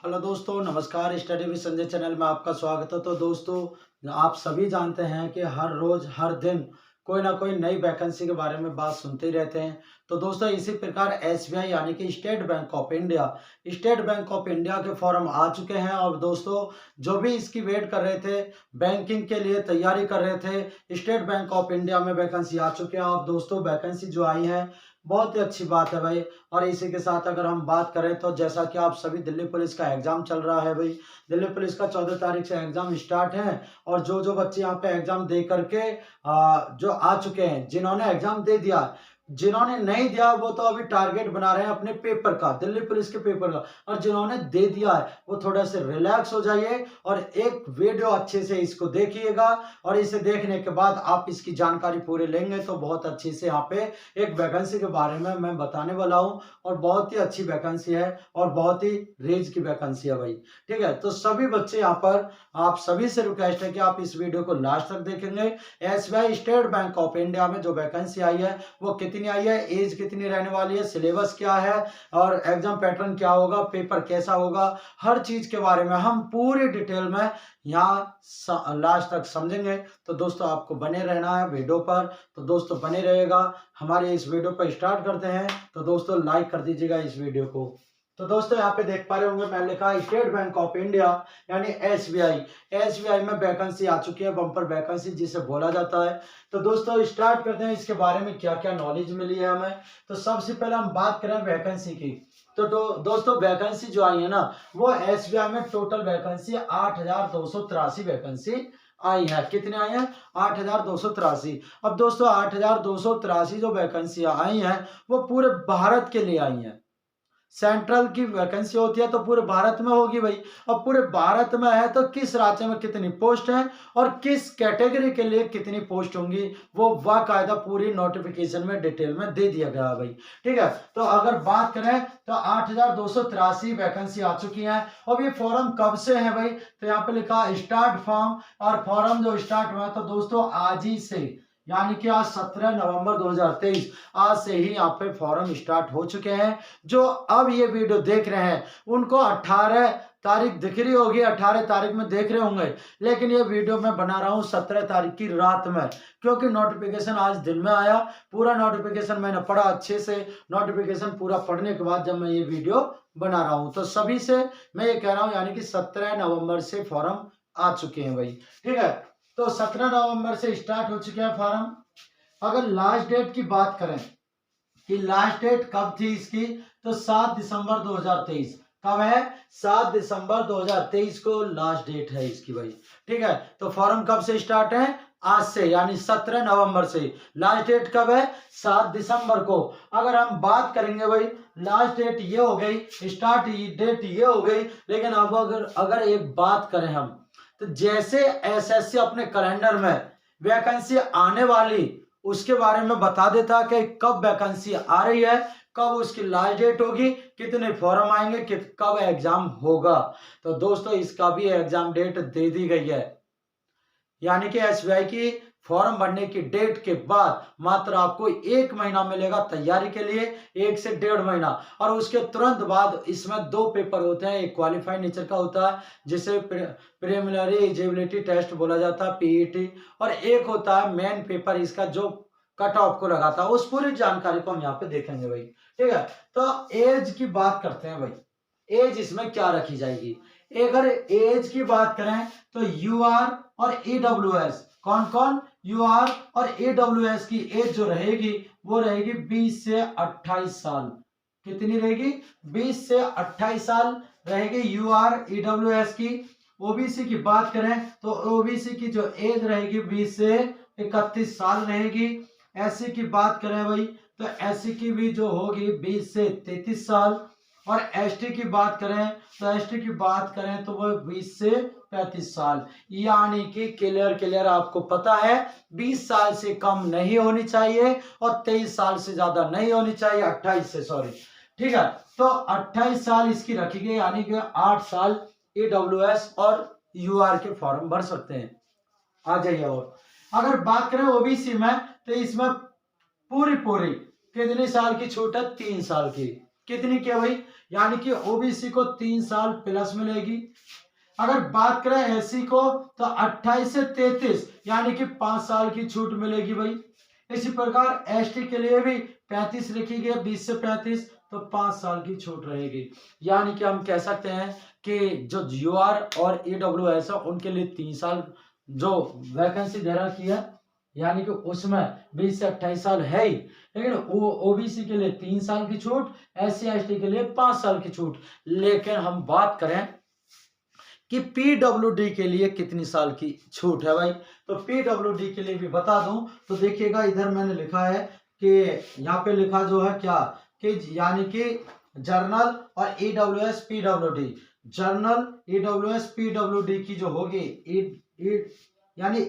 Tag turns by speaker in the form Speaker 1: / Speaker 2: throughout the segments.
Speaker 1: Hello दोस्तों, नमस्कार। Study with Sanjay channel में आपका स्वागत है। तो दोस्तों, आप सभी जानते हैं कि हर रोज हर दिन कोई ना कोई नई वैकेंसी के बारे में बात सुनते ही रहते हैं। तो दोस्तों, इसी प्रकार एसबीआई यानी कि स्टेट बैंक ऑफ इंडिया के फॉर्म आ चुके हैं। और दोस्तों, जो भी इसकी वेट कर रहे थे, बैंकिंग के लिए तैयारी कर रहे थे, स्टेट बैंक ऑफ इंडिया में वैकेंसी आ चुके हैं। और दोस्तों, वैकेंसी जो आई है बहुत ही अच्छी बात है भाई। और इसी के साथ अगर हम बात करें तो जैसा कि आप सभी, दिल्ली पुलिस का एग्जाम चल रहा है भाई। दिल्ली पुलिस का 14 तारीख से एग्जाम स्टार्ट है। और जो जो बच्चे यहाँ पे एग्जाम दे करके जो आ चुके हैं, जिन्होंने एग्जाम दे दिया, जिन्होंने नहीं दिया वो तो अभी टारगेट बना रहे हैं अपने पेपर का, दिल्ली पुलिस के पेपर का। और जिन्होंने दे दिया है वो थोड़ा से रिलैक्स हो जाइए और एक वीडियो अच्छे से इसको देखिएगा। और इसे देखने के बाद आप इसकी जानकारी पूरी लेंगे तो बहुत अच्छे से यहाँ पे एक वैकेंसी के बारे में मैं बताने वाला हूँ। और बहुत ही अच्छी वैकेंसी है और बहुत ही रेंज की वैकेंसी है भाई। ठीक है, तो सभी बच्चे यहाँ पर, आप सभी से रिक्वेस्ट है कि आप इस वीडियो को लास्ट तक देखेंगे। SBI state bank of India में जो वैकेंसी आई है वो कितनी आई है, एज कितनी रहने वाली है, सिलेबस क्या है और एग्जाम पैटर्न क्या होगा, पेपर कैसा होगा, हर चीज के बारे में हम पूरी डिटेल में यहाँ लास्ट तक समझेंगे। तो दोस्तों, आपको बने रहना है वीडियो पर। तो दोस्तों, बने रहेगा। हमारे इस वीडियो पर स्टार्ट करते हैं। तो दोस्तों, लाइक कर दीजिएगा इस वीडियो को। तो दोस्तों, यहाँ पे देख पा रहे होंगे मैंने लिखा है स्टेट बैंक ऑफ इंडिया यानी एसबीआई। एसबीआई में वैकेंसी आ चुकी है, बम्पर वैकेंसी जिसे बोला जाता है। तो दोस्तों, स्टार्ट करते हैं इसके बारे में क्या क्या नॉलेज मिली है हमें। तो सबसे पहले हम बात करें वैकेंसी की। तो दोस्तों, वैकेंसी जो आई है ना, वो एसबीआई में टोटल वैकेंसी 8,283 वैकेंसी आई है। कितने आई है? 8,283। अब दोस्तों, 8,283 जो वैकेंसी आई है वो पूरे भारत के लिए आई है। सेंट्रल की वैकेंसी होती है तो पूरे भारत में होगी भाई। अब पूरे भारत में है तो किस राज्य में कितनी पोस्ट है और किस कैटेगरी के लिए कितनी पोस्ट होंगी वो बाकायदा पूरी नोटिफिकेशन में डिटेल में दे दिया गया है भाई। ठीक है, तो अगर बात करें तो 8,283 वैकेंसी आ चुकी है। अब ये फॉर्म कब से है भाई? तो यहाँ पे लिखा स्टार्ट फॉर्म। और फॉर्म जो स्टार्ट हुआ तो दोस्तों आज ही से, यानी कि आज 17 नवंबर 2023, आज से ही यहाँ पे फॉर्म स्टार्ट हो चुके हैं। जो अब ये वीडियो देख रहे हैं उनको 18 तारीख दिख रही होगी, 18 तारीख में देख रहे होंगे। लेकिन ये वीडियो मैं बना रहा हूँ 17 तारीख की रात में, क्योंकि नोटिफिकेशन आज दिन में आया। पूरा नोटिफिकेशन मैंने पढ़ा अच्छे से। नोटिफिकेशन पूरा पढ़ने के बाद जब मैं ये वीडियो बना रहा हूँ तो सभी से मैं ये कह रहा हूँ, यानी कि 17 नवंबर से फॉर्म आ चुके हैं भाई। ठीक है, तो 17 नवंबर से स्टार्ट हो चुके हैं फॉर्म। अगर लास्ट डेट की बात करें कि लास्ट डेट कब थी इसकी, तो 7 दिसंबर 2023। कब है? 7 दिसंबर 2023 को लास्ट डेट है इसकी भाई। ठीक है, तो फॉर्म कब से स्टार्ट है? आज से, यानी 17 नवंबर से। लास्ट डेट कब है? 7 दिसंबर को। अगर हम बात करेंगे भाई, लास्ट डेट ये हो गई, स्टार्ट डेट ये हो गई। लेकिन अब अगर एक बात करें हम, तो जैसे एसएससी अपने कैलेंडर में वैकेंसी आने वाली उसके बारे में बता देता कि कब वैकेंसी आ रही है, कब उसकी लास्ट डेट होगी, कितने फॉर्म आएंगे, कब एग्जाम होगा। तो दोस्तों, इसका भी एग्जाम डेट दे दी गई है। यानी कि एसबीआई की फॉर्म भरने की डेट के बाद मात्र आपको 1 महीना मिलेगा तैयारी के लिए, 1 से 1.5 महीना। और उसके तुरंत बाद इसमें 2 पेपर होते हैं। एक क्वालिफाइड नेचर का होता है जिसे प्रिलिमिनरी एलिजिबिलिटी टेस्ट बोला जाता है, पीईटी। और एक होता है मेन पेपर, इसका जो कट ऑफ को लगाता है। उस पूरी जानकारी को हम यहाँ पे देखेंगे भाई। ठीक है, तो एज की बात करते हैं भाई। एज इसमें क्या रखी जाएगी? अगर एज की बात करें तो यूआर और ईडब्ल्यूएस, कौन कौन? यूआर और ईडब्ल्यूएस की एज जो रहेगी वो रहेगी 20 से 28 साल। कितनी रहेगी? 20 से 28 साल रहेगी यूआर ईडब्ल्यूएस की। ओबीसी की बात करें तो ओबीसी की जो एज रहेगी 20 से 31 साल रहेगी। एससी की बात करें भाई तो एससी की भी जो होगी 20 से 33 साल। और एसटी की बात करें तो एसटी की बात करें तो वो 20 से 35 साल। यानी कि क्लियर आपको पता है 20 साल से कम नहीं होनी चाहिए और 23 साल से ज्यादा नहीं होनी चाहिए, 28 से, सॉरी। ठीक है, तो 28 साल इसकी रखी गई, यानी कि 8 साल ईडब्ल्यूएस और यूआर के फॉर्म भर सकते हैं। आ जाइए। और अगर बात करें ओबीसी में तो इसमें पूरी कितने साल की छूट है? 3 साल की। कितनी की है भाई, यानी कि ओबीसी को 3 साल प्लस मिलेगी। अगर बात करें एससी को तो 28 से 33 यानी कि 5 साल की छूट मिलेगी भाई। इसी प्रकार एसटी के लिए भी 35 लिखी गई, 20 से 35 तो 5 साल की छूट रहेगी। यानी कि हम कह सकते हैं कि जो यूआर और ईडब्ल्यूएस है उनके लिए 3 साल जो वैकेंसी दे रखी है, यानी कि उसमें 20 से 28 साल है ही, लेकिन ओबीसी के लिए 3 साल की छूट, एससी एसटी के लिए 5 साल की छूट। लेकिन हम बात करें कि पीडब्ल्यूडी के लिए कितनी साल की छूट है भाई, तो पीडब्ल्यूडी के लिए भी बता दूं तो देखिएगा इधर मैंने लिखा है कि यहाँ पे लिखा जो है क्या कि यानी कि जर्नल और EWS PWD, journal EWS PWD की जो होगी यानी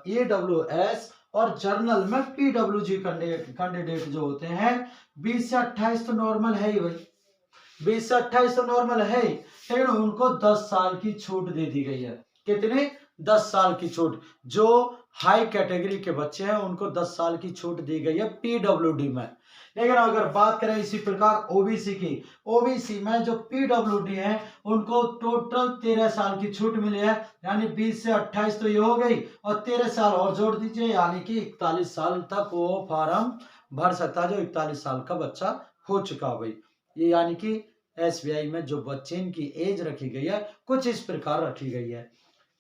Speaker 1: ईडब्ल्यूएस और जर्नल में पीडब्ल्यूजी कैंडिडेट जो होते हैं 20 से 28 तो नॉर्मल है ही भाई, 20 से 28 तो नॉर्मल है ही, लेकिन उनको 10 साल की छूट दे दी गई है। कितनी? 10 साल की छूट। जो हाई कैटेगरी के बच्चे हैं उनको 10 साल की छूट दी गई है पीडब्ल्यूडी में। लेकिन अगर बात करें इसी प्रकार ओबीसी की, ओबीसी में जो पीडब्ल्यूडी है उनको टोटल 13 साल की छूट मिली है, यानी 20 से 28 तो ये हो गई और 13 साल और जोड़ दीजिए, यानी कि 41 साल तक वो फॉर्म भर सकता है जो 41 साल का बच्चा हो चुका भाई। ये यानी कि एसबीआई में जो बच्चे की एज रखी गई है कुछ इस प्रकार रखी गई है।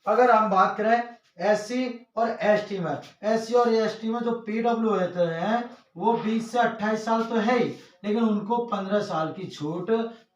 Speaker 1: अगर हम बात करें एससी और एसटी में, एससी और एसटी में जो पीडब्ल्यू होते हैं वो 20 से 28 साल तो है ही, लेकिन उनको 15 साल की छूट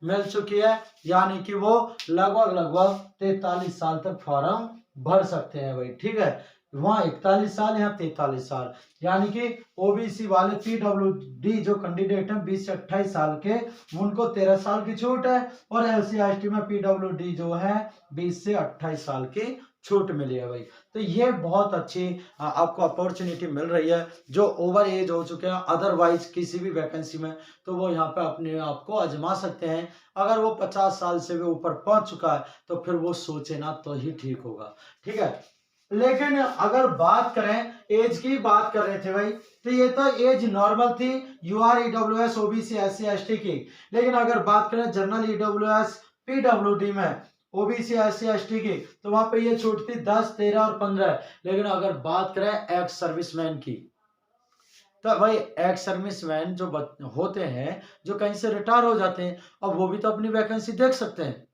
Speaker 1: मिल चुकी है, यानी कि वो लगभग 43 साल तक फॉर्म भर सकते हैं भाई। ठीक है, वहां 41 साल, यहाँ 43 साल, यानी कि ओबीसी वाले पीडब्ल्यूडी जो कैंडिडेट हैं 20 से 28 साल के उनको 13 साल की छूट है, और एससी एसटी में पीडब्ल्यूडी जो है 20 से 28 साल की छूट मिली है भाई। तो ये बहुत अच्छी आपको अपॉर्चुनिटी मिल रही है। जो ओवर एज हो चुके हैं अदरवाइज किसी भी वैकेंसी में, तो वो यहाँ पे अपने आप को आजमा सकते हैं। अगर वो 50 साल से भी ऊपर पहुंच चुका है तो फिर वो सोचे ना तो ही ठीक होगा। ठीक है, लेकिन अगर बात करें एज की, बात कर रहे थे भाई, तो ये तो एज नॉर्मल थी UR EWS OBC SC ST की। लेकिन अगर बात करें जनरल ईडब्ल्यूएस पीडब्ल्यूडी में ओबीसी एससी एसटी की, तो वहां पे ये छूट थी 10, 13 और 15। लेकिन अगर बात करें एक्स सर्विसमैन की, तो भाई एक्स सर्विसमैन जो होते हैं जो कहीं से रिटायर हो जाते हैं, अब वो भी तो अपनी वैकेंसी देख सकते हैं।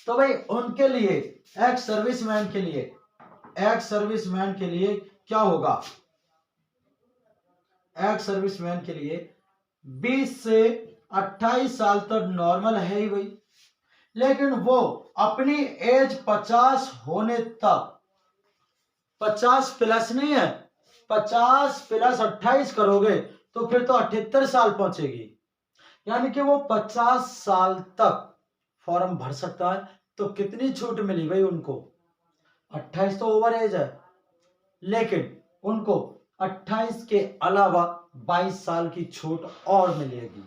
Speaker 1: तो भाई उनके लिए एक्स सर्विसमैन के लिए, एक्स सर्विसमैन के लिए क्या होगा, एक्स सर्विसमैन के लिए 20 से 28 साल तक नॉर्मल है ही भाई, लेकिन वो अपनी एज 50 होने तक, 50 प्लस नहीं है, 50 प्लस 28 करोगे तो फिर तो 78 साल पहुंचेगी, यानी कि वो 50 साल तक फॉर्म भर सकता है। तो कितनी छूट मिली भाई उनको, 28 तो ओवर एज है, लेकिन उनको 28 के अलावा 22 साल की छूट और मिलेगी,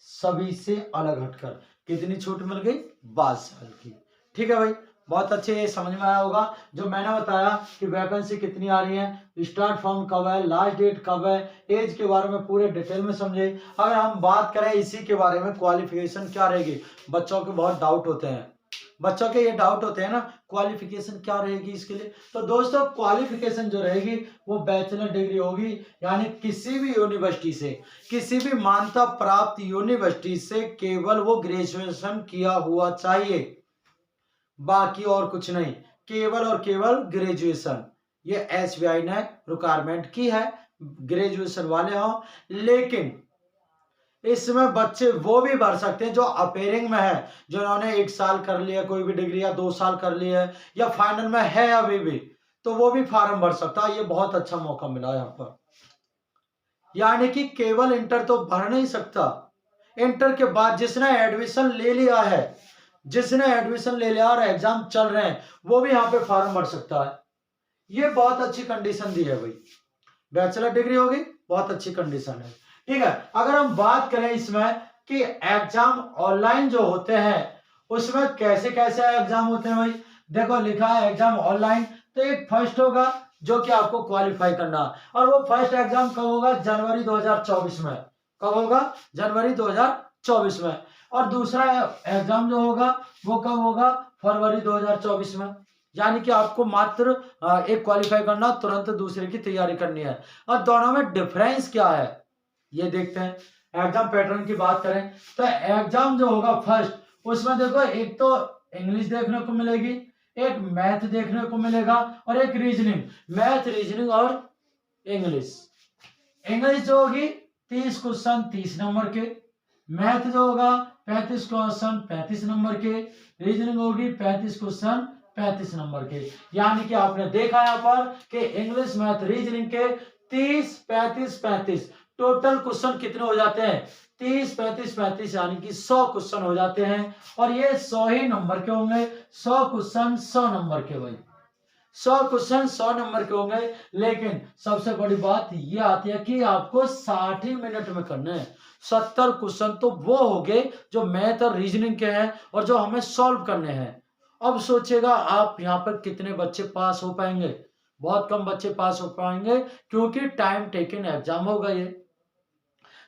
Speaker 1: सभी से अलग हटकर। कितनी छूट मिल गई, 22 साल की। ठीक है भाई, बहुत अच्छे, ये समझ में आया होगा जो मैंने बताया कि वैकेंसी कितनी आ रही है, स्टार्ट फॉर्म कब है, लास्ट डेट कब है, एज के बारे में पूरे डिटेल में समझे। अगर हम बात करें इसी के बारे में क्वालिफिकेशन क्या रहेगी, बच्चों के बहुत डाउट होते हैं, बच्चों के ये डाउट होते हैं ना क्वालिफिकेशन क्या रहेगी इसके लिए। तो दोस्तों क्वालिफिकेशन जो रहेगी वो बैचलर डिग्री होगी, यानी किसी भी यूनिवर्सिटी से, किसी भी मान्यता प्राप्त यूनिवर्सिटी से केवल वो ग्रेजुएशन किया हुआ चाहिए, बाकी और कुछ नहीं, केवल और केवल ग्रेजुएशन। ये एसबीआई ने रिक्वायरमेंट की है, ग्रेजुएशन वाले हो। लेकिन इसमें बच्चे वो भी भर सकते हैं जो अपेयरिंग में है, जिन्होंने 1 साल कर लिया कोई भी डिग्री, या 2 साल कर लिया है, या फाइनल में है अभी भी, तो वो भी फॉर्म भर सकता है। ये बहुत अच्छा मौका मिला यहाँ पर, यानी कि केवल इंटर तो भर नहीं सकता, इंटर के बाद जिसने एडमिशन ले लिया है, जिसने एडमिशन ले लिया और एग्जाम चल रहे हैं, वो भी यहाँ पे फॉर्म भर सकता है। ये बहुत अच्छी कंडीशन दी है भाई, बैचलर डिग्री होगी, बहुत अच्छी कंडीशन है। ठीक है, अगर हम बात करें इसमें कि एग्जाम ऑनलाइन जो होते हैं उसमें कैसे कैसे एग्जाम होते हैं भाई, देखो लिखा है एग्जाम ऑनलाइन, तो एक फर्स्ट होगा जो कि आपको क्वालिफाई करना, और वो फर्स्ट एग्जाम कब होगा, जनवरी 2024 में, कब होगा? जनवरी 2024 में। और दूसरा एग्जाम जो होगा वो कब होगा? फरवरी 2024 में। यानी कि आपको मात्र एक क्वालिफाई करना, तुरंत दूसरे की तैयारी करनी है। और दोनों में डिफरेंस क्या है ये देखते हैं। एग्जाम पैटर्न की बात करें तो एग्जाम जो होगा फर्स्ट, उसमें देखो एक तो इंग्लिश देखने को मिलेगी, एक मैथ देखने को मिलेगा और एक रीजनिंग। मैथ, रीजनिंग और इंग्लिश। इंग्लिश जो होगी 30 क्वेश्चन 30 नंबर के, मैथ जो होगा 35 क्वेश्चन 35 नंबर के, रीजनिंग होगी 35 क्वेश्चन 35 नंबर के। यानी कि आपने देखा यहाँ पर कि इंग्लिश, मैथ, रीजनिंग के 30 35 35 टोटल क्वेश्चन कितने हो जाते हैं? 30 35 35 यानी कि 100 क्वेश्चन हो जाते हैं। और ये 100 ही नंबर के होंगे। 100 क्वेश्चन 100 नंबर के भाई, 100 क्वेश्चन 100 नंबर के होंगे। लेकिन सबसे बड़ी बात ये आती है कि आपको 60 ही मिनट में करने हैं। 70 क्वेश्चन तो वो हो गए जो मैथ और रीजनिंग के हैं और जो हमें सॉल्व करने हैं। अब सोचिएगा आप यहाँ पर कितने बच्चे पास हो पाएंगे? बहुत कम बच्चे पास हो पाएंगे, क्योंकि टाइम टेकन एग्जाम होगा ये।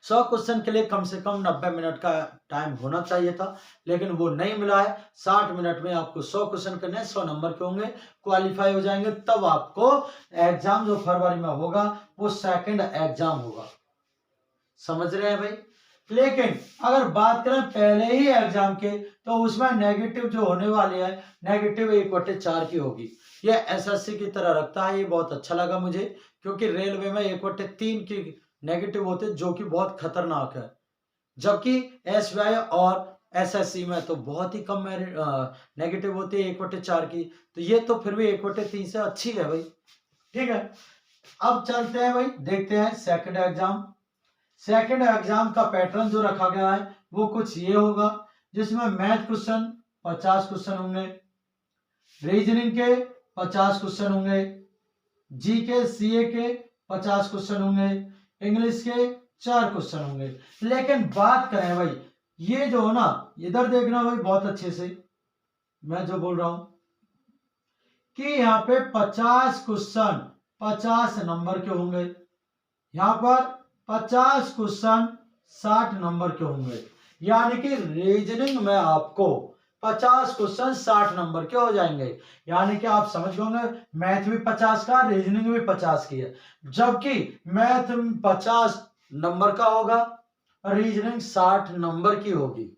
Speaker 1: 100 क्वेश्चन के लिए कम से कम 90 मिनट का टाइम होना चाहिए था, लेकिन वो नहीं मिला है। 60 मिनट में आपको 100 क्वेश्चन करने हैं, 100 नंबर के होंगे, क्वालिफाई हो जाएंगे। तब आपको एग्जाम जो फरवरी में होगा वो सेकंड एग्जाम होगा। समझ रहे हैं भाई? लेकिन अगर बात करें पहले ही एग्जाम के, तो उसमें नेगेटिव जो होने वाले है, नेगेटिव 1/4 की होगी। ये एसएससी की तरह रखता है, ये बहुत अच्छा लगा मुझे, क्योंकि रेलवे में 1/3 की नेगेटिव होते जो कि बहुत खतरनाक है। जबकि एसबीआई और एसएससी में तो बहुत ही कम नेगेटिव होती है 1/4 की। तो ये तो फिर भी 1/3 से अच्छी है भाई। ठीक है, अब चलते हैं भाई, देखते हैं सेकंड एग्जाम। सेकंड एग्जाम का पैटर्न जो रखा गया है वो कुछ ये होगा, जिसमें मैथ क्वेश्चन 50 क्वेश्चन होंगे, रीजनिंग के 50 क्वेश्चन होंगे, जीके सीए के 50 क्वेश्चन होंगे, इंग्लिश के 4 क्वेश्चन होंगे। लेकिन बात करें भाई, ये जो हो ना, इधर देखना भाई बहुत अच्छे से, मैं जो बोल रहा हूं कि यहाँ पे 50 क्वेश्चन 50 नंबर के होंगे, यहाँ पर 50 क्वेश्चन 60 नंबर के होंगे। यानी कि रीजनिंग में आपको 50 क्वेश्चन 60 नंबर के हो जाएंगे। यानी कि आप समझ गए, मैथ भी 50 का, रीजनिंग भी 50 की है। जबकि मैथ 50 नंबर का होगा, रीजनिंग 60 नंबर की होगी।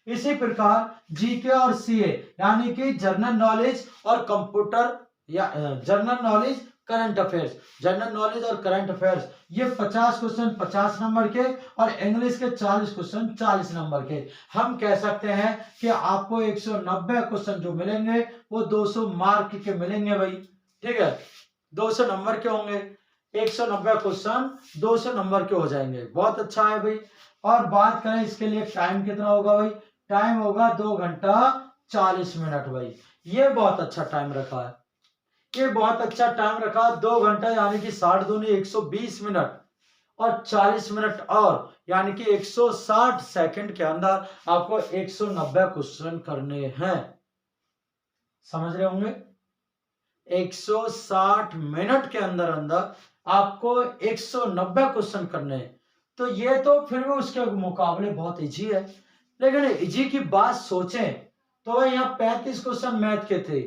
Speaker 1: इसी प्रकार जीके और सीए यानी कि जनरल नॉलेज और कंप्यूटर या general knowledge current affairs, general knowledge और करंट अफेयर्स, ये 50 क्वेश्चन 50 नंबर के और इंग्लिश के 40 क्वेश्चन 40 नंबर के। हम कह सकते हैं कि आपको 190 क्वेश्चन जो मिलेंगे वो 200 मार्क के मिलेंगे भाई। ठीक है, 200 नंबर के होंगे, 190 क्वेश्चन 200 नंबर के हो जाएंगे। बहुत अच्छा है भाई। और बात करें इसके लिए टाइम कितना होगा भाई, टाइम होगा 2 घंटा 40 मिनट भाई। ये बहुत अच्छा टाइम रखा है, ये बहुत अच्छा टाइम रखा, 2 घंटा यानी कि 60 दूनी 120 मिनट और 40 मिनट और यानी कि 160 सेकंड के अंदर आपको 190 क्वेश्चन करने हैं। समझ रहे होंगे, 160 मिनट के अंदर अंदर आपको 190 क्वेश्चन करने हैं। तो ये तो फिर भी उसके मुकाबले बहुत इजी है। लेकिन इजी की बात सोचें तो भाई यहाँ 35 क्वेश्चन मैथ के थे,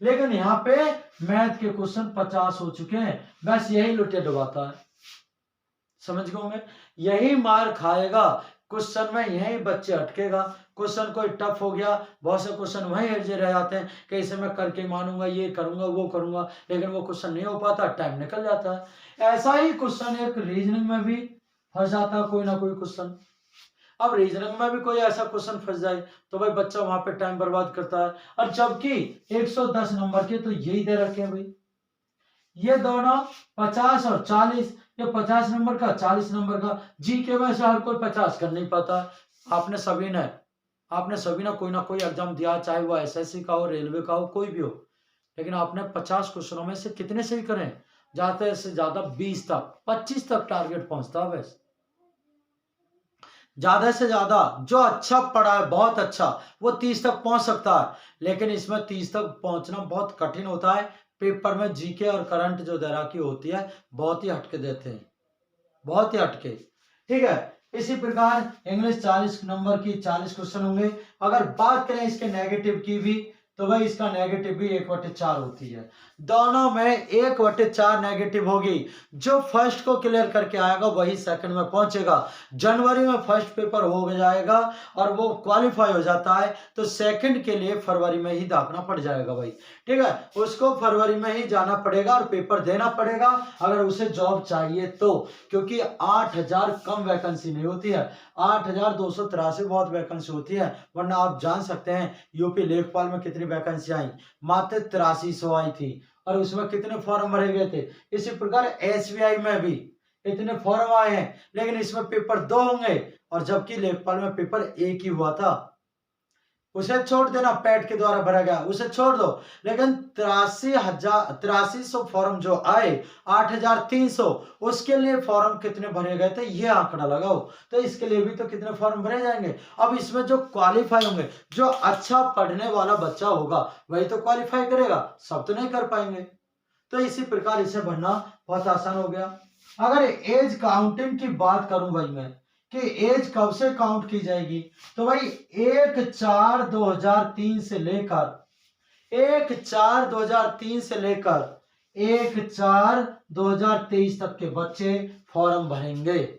Speaker 1: लेकिन यहाँ पे मैथ के क्वेश्चन 50 हो चुके हैं। बस यही लुटे डुबाता है। समझ गए होंगे, यही मार खाएगा क्वेश्चन में, यही बच्चे अटकेगा। क्वेश्चन कोई टफ हो गया, बहुत से क्वेश्चन वहीं हर्जे रह जाते हैं कि इसे मैं करके मानूंगा, ये करूंगा वो करूंगा, लेकिन वो क्वेश्चन नहीं हो पाता, टाइम निकल जाता है। ऐसा ही क्वेश्चन एक रीजनिंग में भी फंस जाता है, कोई ना कोई क्वेश्चन। अब रीजनिंग में भी कोई ऐसा क्वेश्चन फंस जाए तो भाई बच्चा वहां पे टाइम बर्बाद करता है। और जबकि 110 नंबर के तो यही दे रखे हैं भाई, ये दोनों 50 और 40, ये 50 नंबर का 40 नंबर का। जीके में से हर कोई 50 कर नहीं पाता। आपने सभी ने कोई ना कोई एग्जाम दिया, चाहे वो एसएससी का हो, रेलवे का हो, कोई भी हो, लेकिन आपने 50 क्वेश्चनों में से कितने सही करें? ज्यादा से ज्यादा 20 तक 25 तक टारगेट पहुंचता है बस। ज्यादा से ज्यादा जो अच्छा पढ़ा है बहुत अच्छा, वो 30 तक पहुंच सकता है। लेकिन इसमें 30 तक पहुंचना बहुत कठिन होता है। पेपर में जीके और करंट जो तैराकी होती है बहुत ही हटके देते हैं, बहुत ही हटके। ठीक है, इसी प्रकार इंग्लिश 40 नंबर की 40 क्वेश्चन होंगे। अगर बात करें इसके नेगेटिव की भी, तो भाई इसका नेगेटिव भी 1/4 होती है। दोनों में 1/4 नेगेटिव होगी। जो फर्स्ट को क्लियर करके आएगा वही सेकंड में पहुंचेगा। जनवरी में फर्स्ट पेपर हो जाएगा और वो क्वालिफाई हो जाता है, तो सेकंड के लिए फरवरी में ही दाखना पड़ जाएगा भाई। ठीक है, उसको फरवरी में ही जाना पड़ेगा और पेपर देना पड़ेगा अगर उसे जॉब चाहिए तो, क्योंकि 8000 कम वैकेंसी नहीं होती है, 8283 बहुत वैकेंसी होती है। वरना आप जान सकते हैं यूपी लेखपाल में कितनी वैकेंसी आई, मात्र 8300 आई थी और उसमें कितने फॉर्म भरे गए थे। इसी प्रकार एसबीआई में भी इतने फॉर्म आए हैं, लेकिन इसमें पेपर 2 होंगे और जबकि लेखपाल में पेपर 1 ही हुआ था। उसे छोड़ देना, पैट के द्वारा भरा गया उसे छोड़ दो, लेकिन 8300 फॉर्म जो आए, 8300 उसके लिए फॉर्म कितने भरे गए थे ये आंकड़ा लगाओ, तो इसके लिए भी तो कितने फॉर्म भरे जाएंगे। अब इसमें जो क्वालिफाई होंगे, जो अच्छा पढ़ने वाला बच्चा होगा वही तो क्वालिफाई करेगा, सब तो नहीं कर पाएंगे। तो इसी प्रकार इसे भरना बहुत आसान हो गया। अगर एज काउंटिंग की बात करूं भाई मैं, कि एज कब से काउंट की जाएगी, तो भाई 1/4/2003 से लेकर 1/4/2003 से लेकर 1/4/2023 तक के बच्चे फॉर्म भरेंगे।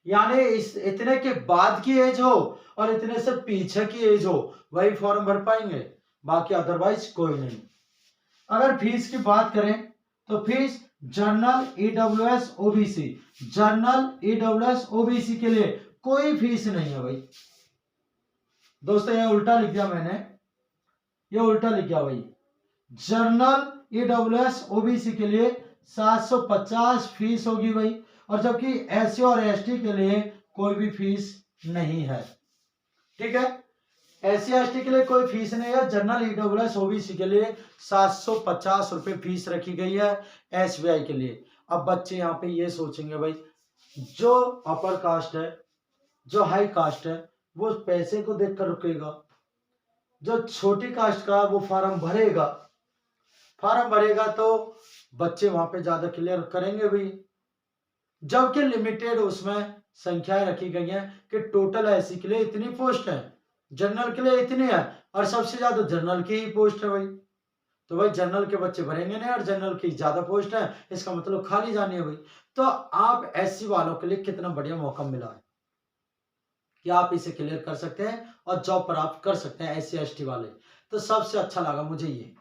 Speaker 1: यानी इस इतने के बाद की एज हो और इतने से पीछे की एज हो वही फॉर्म भर पाएंगे, बाकी अदरवाइज कोई नहीं। अगर फीस की बात करें तो fees general EWS OBC, general EWS OBC के लिए कोई फीस नहीं है भाई। दोस्तों ये उल्टा लिख दिया मैंने, ये उल्टा लिख दिया भाई। जनरल ईडब्ल्यूएस ओबीसी के लिए 750 फीस होगी भाई, और जबकि एससी और एसटी के लिए कोई भी फीस नहीं है। ठीक है, एससी एसटी के लिए कोई फीस नहीं है। जनरल ईडब्ल्यूएस ओबीसी के लिए 750 रुपए फीस रखी गई है एसबीआई के लिए। अब बच्चे यहाँ पे ये सोचेंगे भाई, जो अपर कास्ट है, जो हाई कास्ट है, वो पैसे को देखकर रुकेगा, जो छोटी कास्ट का वो फॉर्म भरेगा, फॉर्म भरेगा तो बच्चे वहां पे ज्यादा क्लियर करेंगे भी। जबकि लिमिटेड उसमें संख्याएं रखी गई हैं कि टोटल एससी के लिए इतनी पोस्ट है, जनरल के लिए इतनी है, और सबसे ज्यादा जनरल की ही पोस्ट है भाई। तो भाई जनरल के बच्चे भरेंगे नहीं और जनरल की ज्यादा पोस्ट है, इसका मतलब खाली जानी है भाई। तो आप एससी वालों के लिए कितना बढ़िया मौका मिला है कि आप इसे क्लियर कर सकते हैं और जॉब प्राप्त कर सकते हैं एससी एसटी वाले। तो सबसे अच्छा लगा मुझे ये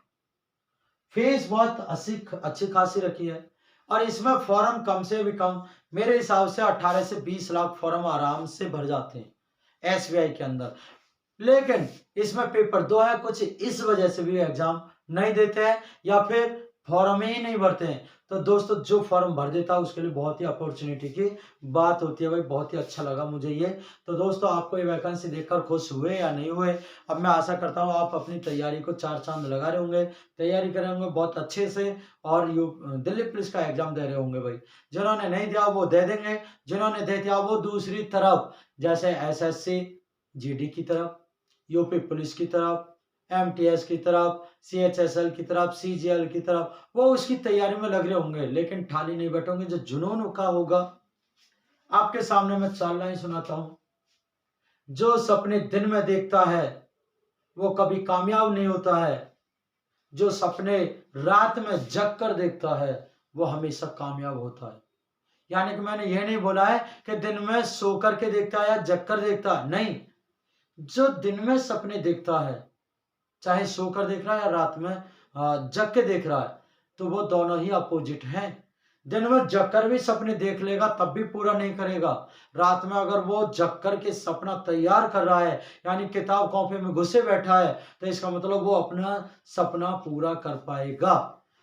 Speaker 1: फीस बहुत अच्छी खासी रखी है, और इसमें फॉर्म कम से भी कम मेरे हिसाब से 18 से 20 लाख फॉर्म आराम से भर जाते हैं एसबीआई के अंदर। लेकिन इसमें पेपर 2 है, कुछ इस वजह से भी एग्जाम नहीं देते हैं या फिर फॉर्म ही नहीं भरते हैं। तो दोस्तों जो फॉर्म भर देता है उसके लिए बहुत ही अपॉर्चुनिटी की बात होती है भाई, बहुत ही अच्छा लगा मुझे ये। तो दोस्तों आपको ये वैकेंसी देखकर खुश हुए या नहीं हुए, अब मैं आशा करता हूँ आप अपनी तैयारी को 4 चांद लगा रहे होंगे, तैयारी कर रहे होंगे बहुत अच्छे से, और दिल्ली पुलिस का एग्जाम दे रहे होंगे भाई। जिन्होंने नहीं दिया वो दे देंगे, जिन्होंने दे दिया वो दूसरी तरफ जैसे एसएससी जीडी की तरफ, यूपी पुलिस की तरफ, एमटीएस की तरफ, सीएचएसएल की तरफ, सीजीएल की तरफ, वो उसकी तैयारी में लग रहे होंगे, लेकिन ठाली नहीं बैठोगे। जो जुनून का होगा, आपके सामने मैं चालना ही सुनाता हूं। जो सपने दिन में देखता है वो कभी कामयाब नहीं होता है, जो सपने रात में जग कर देखता है वो हमेशा कामयाब होता है। यानी कि मैंने ये नहीं बोला है कि दिन में सो करके देखता है या जग कर देखता है, नहीं। जो दिन में सपने देखता है, चाहे सोकर देख रहा है या रात में जग के देख रहा है, तो वो दोनों ही अपोजिट हैं। दिन में जग कर भी सपने देख लेगा तब भी पूरा नहीं करेगा। रात में अगर वो जग कर के सपना तैयार कर रहा है, यानी किताब कॉपी में घुसे बैठा है, तो इसका मतलब वो अपना सपना पूरा कर पाएगा।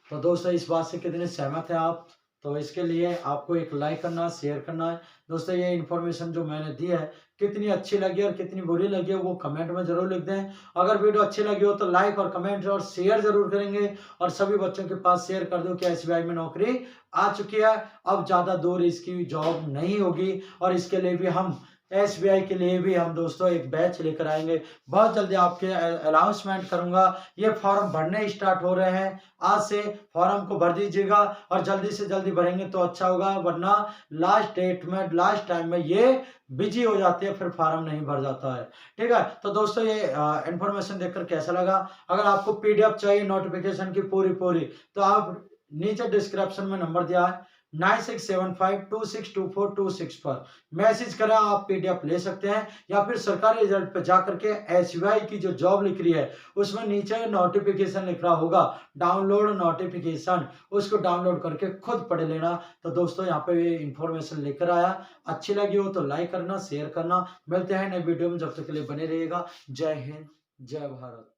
Speaker 1: तो दोस्तों इस बात से कितने सहमत हैं आप? तो इसके लिए आपको एक लाइक करना, शेयर करना है। दोस्तों ये इन्फॉर्मेशन जो मैंने दी है कितनी अच्छी लगी और कितनी बुरी लगी है वो कमेंट में जरूर लिख दें। अगर वीडियो अच्छी लगी हो तो लाइक और कमेंट और शेयर जरूर करेंगे, और सभी बच्चों के पास शेयर कर दो कि एसबीआई में नौकरी आ चुकी है। अब ज्यादा दूर इसकी जॉब नहीं होगी, और इसके लिए भी हम एसबीआई के लिए भी हम दोस्तों एक बैच लेकर आएँगे। बहुत जल्दी आपके अनाउंसमेंट करूँगा। ये फॉर्म भरने स्टार्ट हो रहे हैं। आज से फॉर्म को भर दीजिएगा और जल्दी से जल्दी भरेंगे तो अच्छा होगा, वरना लास्ट डेट में, लास्ट टाइम में ये बिज़ी हो जाती है, फिर फॉर्म नहीं भर जाता है। ठीक है? तो दोस्तों ये इन्फॉर्मेशन देखकर कैसा लगा? अगर आपको पीडीएफ चाहिए नोटिफ़िकेशन की पूरी-पूरी, तो आप नीचे डिस्क्रिप्शन में नंबर दिया है 9675262426 पर मैसेज करें, आप पीडीएफ ले सकते हैं, या फिर सरकारी रिजल्ट पे जा करके एसबीआई की जो जॉब लिख रही है उसमें नीचे नोटिफिकेशन लिख रहा होगा, डाउनलोड नोटिफिकेशन, उसको डाउनलोड करके खुद पढ़ लेना। तो दोस्तों यहाँ पे ये इंफॉर्मेशन लेकर आया, अच्छी लगी हो तो लाइक करना, शेयर करना। मिलते हैं नई वीडियो में, जब तक के लिए बने रहिएगा। जय हिंद, जय भारत।